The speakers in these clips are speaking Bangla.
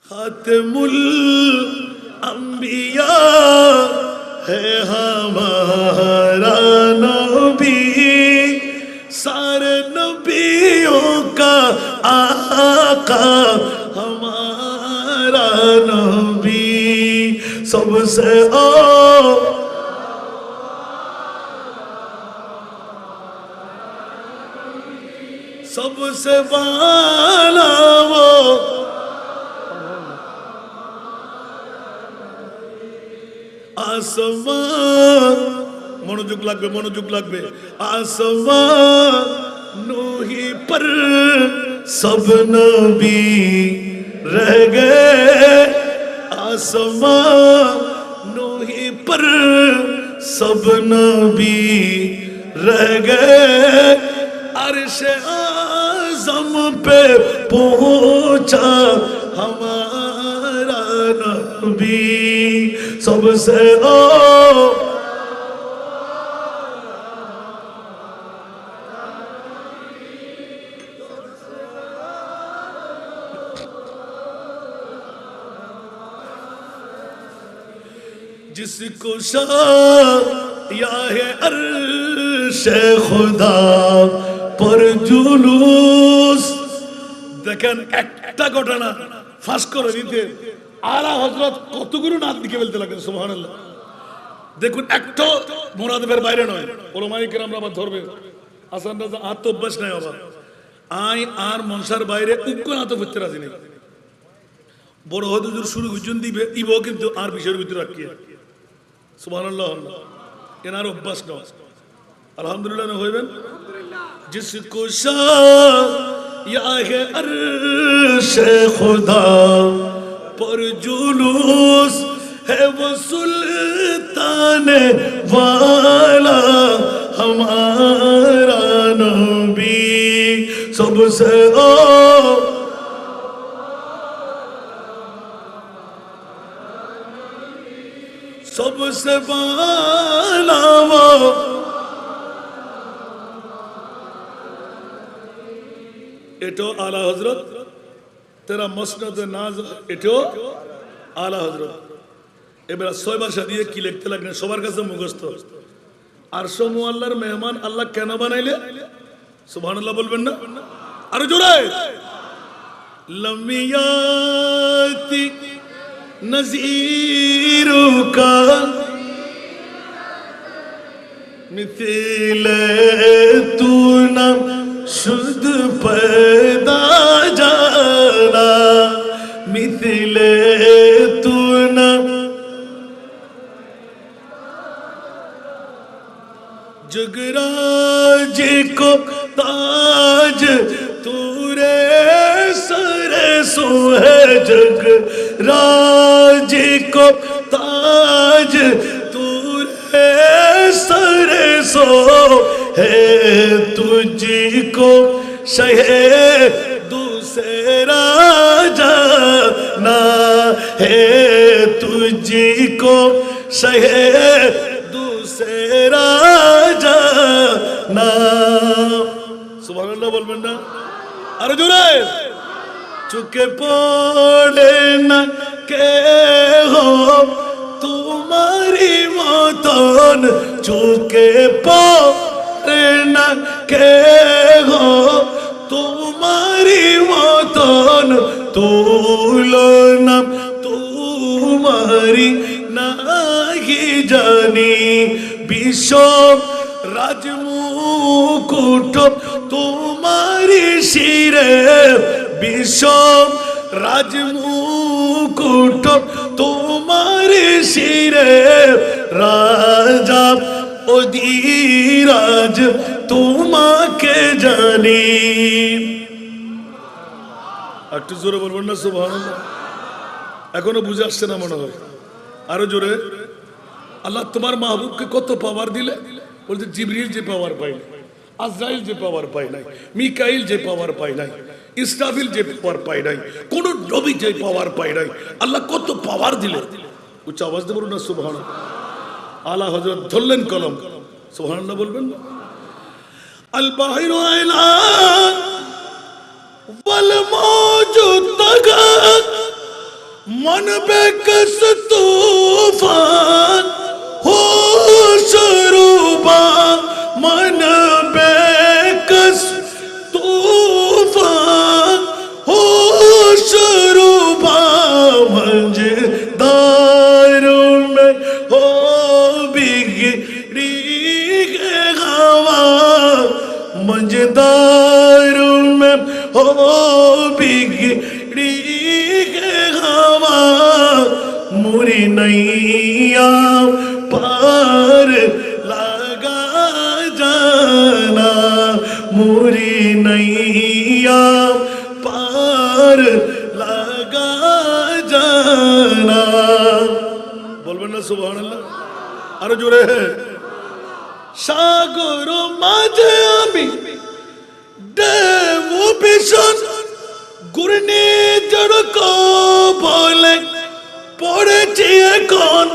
खातिमुल अंबिया है हमारा नबी, सारे नबियों का आका हमारा नबी। सबसे सबसे वाला वो आसमान, मनोजुग लागबे आसमान नूही पर सब नबी रह गए, आसमान नूही पर सब नबी रह गए। अर्श आज़म पे पहुंचा हमारा नबी। सबसे जिसको शाया है अर्श खुदा पर जुलूस। দেখেন একটা ঘটনা ফাঁস করে দিতে আলা হযরত কতগুলো নাত লিখে ফেলতে লাগলেন, সুবহানাল্লাহ। দেখুন একটা মুরাদের বাইরে নয়, ওলামায়ে কেরামরা আবার ধরবে হাসান রাজা আত অভ্যাস নাই বাবা, আই আর মনসার বাইরে উক্ক নাত করতে রাজি নেই। বড় হুজুর শুরু হুজুর দিবে ইবো কিন্তু আর বিষয়ের ভিতরে রাখিয়ে, সুবহানাল্লাহ। এনার অভ্যাস নয়, আলহামদুলিল্লাহ না হইবেন। जिसको शाया है अर्श खुदा पर जुलूस है वो सुल्तान वाला हमारा नबी। सबसे सबसे वाला वो এটাও আলা হযরত, তেরা মসনদ নাজ এটাও আলা হযরত। এবার 6 ভাষা দিয়ে কি লিখতে লাগলেন সবার কাছে মুখস্থ। আরশ মুআল্লার মেহমান আল্লাহ কেন বানাইলে, সুবহানাল্লাহ বলবেন না আরো জোরে। লমিয়াতি নজীরুকা মিথিলে তু না शुद्ध पैदा जाना, मिथले तू न जगराज को ताज तूरे सरे सो है, जगराज को ताज तूरे सरे सो है, तुझको शहे दूसरा जाना है, तुझको शहे दूसरा जाना। सुभानअल्लाह बोलবেন না আরো জোরে। চুকে পড়ে না কে হো তোমারি মতন, চুকে পড়ে না কে হো তোমারি মতন, তুলনা তোমারি নাহি জানি। বিশ্ব রাজমুকুট তোমারি শিরে, বিশ্ব রাজমুকুট তোমারি শিরে, রাজা অধিরাজ তোমাকে জানি। একটু জোরে বলবেন না সুবহানাল্লাহ। এখনো বুঝে আসছে না মনে হয়, আরো জোরে। আল্লাহ তোমার মাহবুবকে কত পাওয়ার দিলে, বলছে জিবরিল যে পাওয়ার পাই নাই, আজরাইল যে পাওয়ার পাই নাই, মিকাইল যে পাওয়ার পাই নাই, ইসরাফিল যে পাওয়ার পাই নাই, কোন নবী যে পাওয়ার পাই নাই। আল্লাহ কত পাওয়ার দিলে, উচ্চ আওয়াজ দিয়ে বলুন না সুবহানাল্লাহ। আলা হযরত ধরলেন কলম, সুবহানাল্লাহ বলবেন না। আল বাহিরু আলা ওয়াল মাওজু তাগা मन बेकस तूफान हो शरूबा मन बेकस तूफान हो शरूबा मंजदारों में हो बिगड़ी हवा मंजदारों में हो बिगड़ी हवा मुरी नैया पार लगा जाना मुरी नैया पार लगा जाना बोलबेन ना सुबहानाल्लाह আরো জোরে সাগর মাঝে আমি দেব ভীষণ ঘূর্ণিঝড় বলে পড়েছি এখন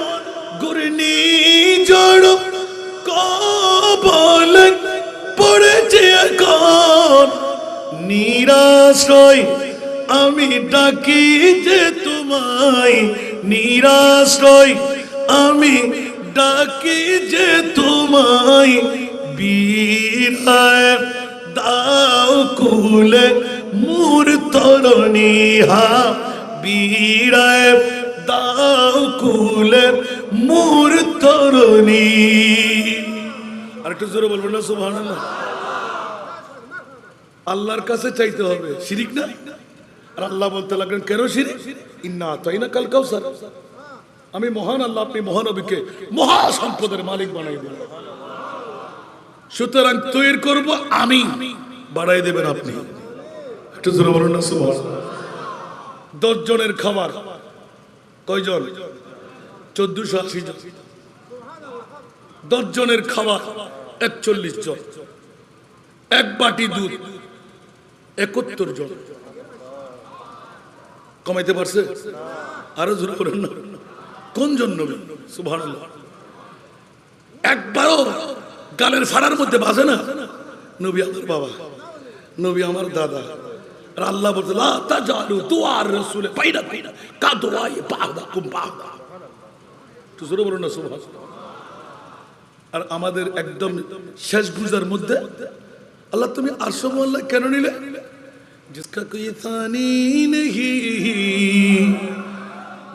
ঘূর্ণিঝড় বলে পড়েছি এখন নিরাশ্রয় আমি ডাকি যে তোমায় নিরাশ্রয় আমি ডাকি যে তোমায় বীরায় দাও কুলে মোর তরণী হা বীরায় দাও কুলে মোর তরণী আরেকটু জোরে বলবেন না সুবহানাল্লাহ আল্লাহর কাছে চাইতে হবে শিরিক না আর আল্লাহ বলতে লাগলেন কেন শিরিক ইন্না আতাইনা কাল কাউসার আমি মহান আল্লাহ আপনি মহানবীকে মহা সম্পদের মালিক বানাই দেন সুতরাং তৈরি করব আমি বাড়াই দেবেন আপনি একটু জোরে বলুন না সুবহানাল্লাহ 10 জনের খাবার কয়জন 1480 জন 10 জনের খাবার 41 জন এক বাটি দুধ 71 জন কমাইতে পারছে আরো জোরে বলুন না কোন জন্য সুবহানাল্লাহ একবারও গালের ফাড়ার মধ্যে বাজে না নবী আমার বাবা নবী আমার দাদা আর আল্লাহ বলতে লা তাজালু দুআর রাসূল বাইনা কা দুআই বা'দাকুম বা'দা তো জোরে বলুন না সুবহানাল্লাহ আর আমাদের একদম শেষ বুঝার মধ্যে আল্লাহ তুমি আরশ মোল্লা কেন নিলে जिसका कोई थानी नहीं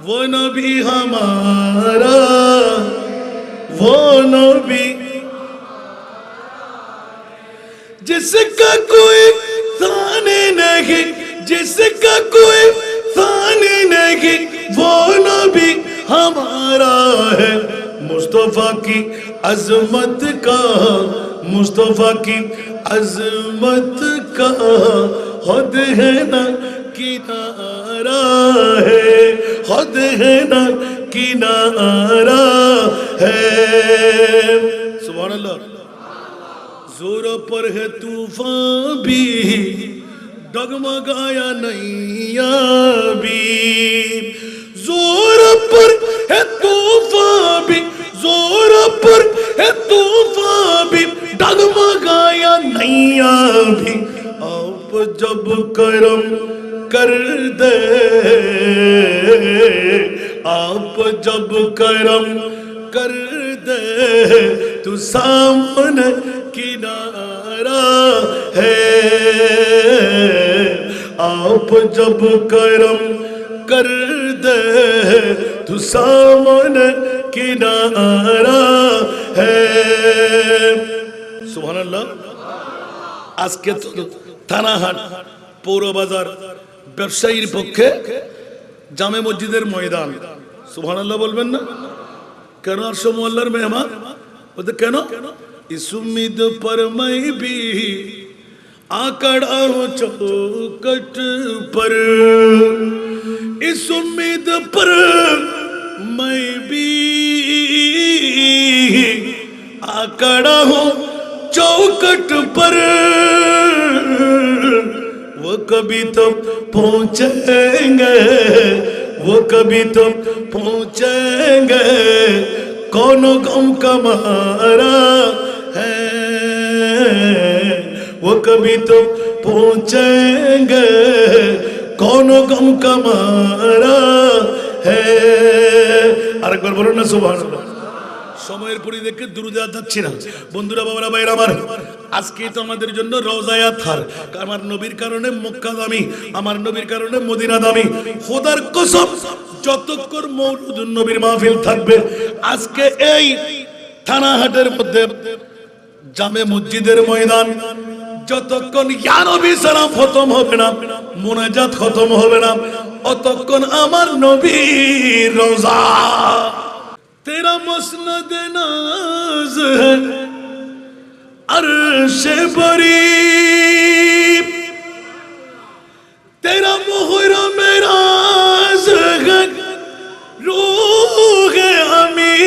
वो नबी हमारा वो नबी जिसका कोई थानी नहीं जिसका कोई थानी नहीं वो नबी हमारा है मुस्तफा की अजमत का मुस्तफा की अजमत का खुद है ना किनारा है खुद है ना किनारा है सुभान अल्लाह जोर पर है तूफान भी डगमगाया नैया भी जोर पर है तूफान भी जोर पर है तूफान भी डगमगाया नैया भी आप जब करम कर दे आप जब करम कर दे तो सामने किनारा है आप जब करम कर दे तो सामने किनारा है सुभान अल्लाह আজকে তো থানাহাট পৌর বাজার ব্যবসায়ীর পক্ষে জামে মসজিদের ময়দান সুবহানাল্লাহ বলবেন না কেন আর সব আল্লাহর মেহমান বলতে কেন इस उम्मीद पर मैं भी आकड़ा हूँ चौकट पर इस उम्मीद पर मैं भी आकड़ा हूँ चौकट पर वो कभी तो पहुंचेंगे वो कभी तो पहुंचेंगे कौन गम का मारा है वो कभी तो पहुंचेंगे कौन गम का मारा হে। আরেকবার বলুন না সুবহানাল্লাহ। সময়ের পরিপ্রেক্ষিতে দুরুদে যাচ্ছি না বন্ধুরা, বাবারা, ভাইরা আমার। আজকে তো আমাদের জন্য রওজায়ে আতহার। আমার নবীর কারণে মক্কা দামি, আমার নবীর কারণে মদিনা দামি। খোদার কসম, যতক্ষণ মওলুদুন নবীর মাহফিল থাকবে, আজকে এই থানাহাটের মধ্যে জামে মসজিদের ময়দান, যতক্ষণ ইয়া নবী সালাম খতম হবে না, মুনাজাত খতম হবে না, অতক্ষণ আমার নবীর রওজা। तेरा मसनद नाज है अर्श बरी, तेरा मुहर्रम राज है रूह अमी।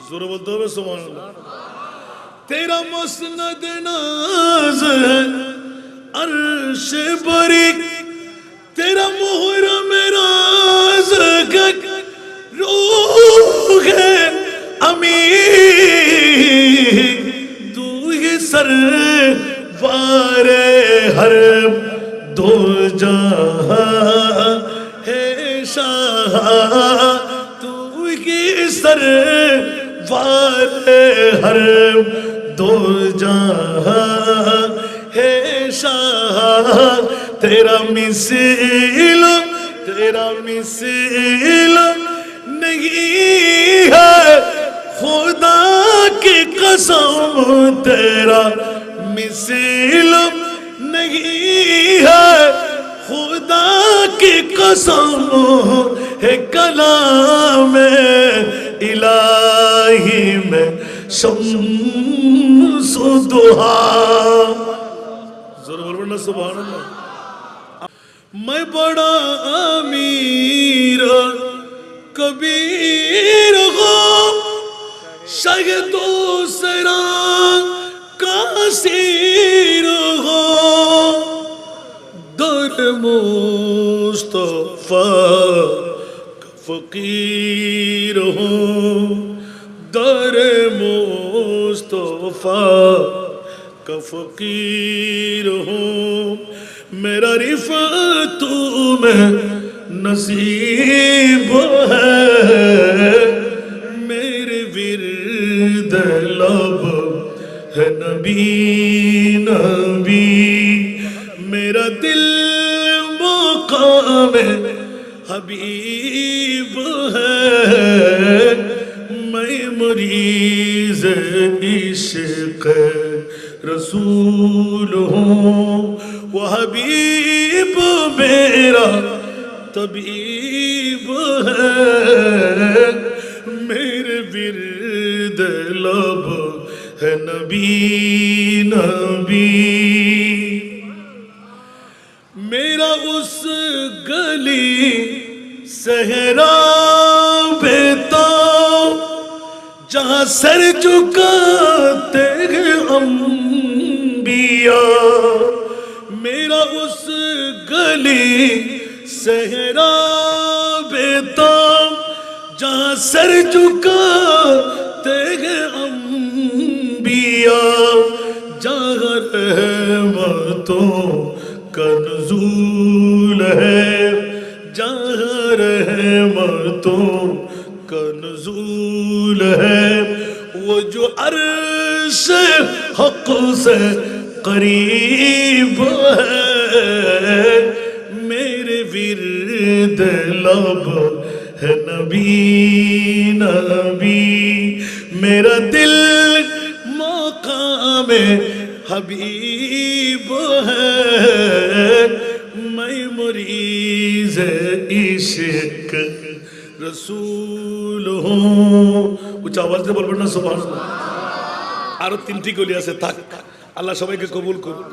जोर बोलते हो सुभान अल्लाह। तेरा मसनद नाज है अर्श बरी, तेरा मुहर्रम राज है रूह अमी। तू ही सरवारे हर दो जहां है शाह, तू ही सरवारे हर दो जहां है शाह। तेरा मिसल नहीं है खुदा की कसम, तेरा मिसल नहीं है खुदा की कसम है। कलाम इलाही में शम्स दुहा। जरूर बोलना सुभान अल्लाह। मैं बड़ा अमीर कबीर हो, शायद दूसरा कासिर हो, दर मुस्तफा का फकीर हो, दर मुस्तफा का फकीर हो। मेरा रिफ़त में नसीब है, मेरे विर्द लब है नबी नबी। मेरा दिल मकाम हबीब है, मैं मरीज़ इश्क़ रसूल हूँ। वो हबीब मेरा तबीब है, मेरे विर्द लब है नबी नबी। मेरा उस गली सहरा बेता जहाँ सर झुकाते हैं अंबिया। मेरा उस गली सहरा बेताब जहाँ सर झुकाते हैं अंबिया, जहाँ रहमतों का नुज़ूल है, जहाँ रहमतों का नुज़ूल है। वो जो अर्श हक़ से करीब है, मेरे विर्द लब है नबी नबी। मेरा दिल मकाम हबीब है, मैं मरीज़ इश्क़ रसूल हूँ। उच्च आवाज से बोलবেন না সুবহানাল্লাহ। আরো তিনটি গলি আছে, থাক। আল্লাহ সবাইকে কবুল করুক।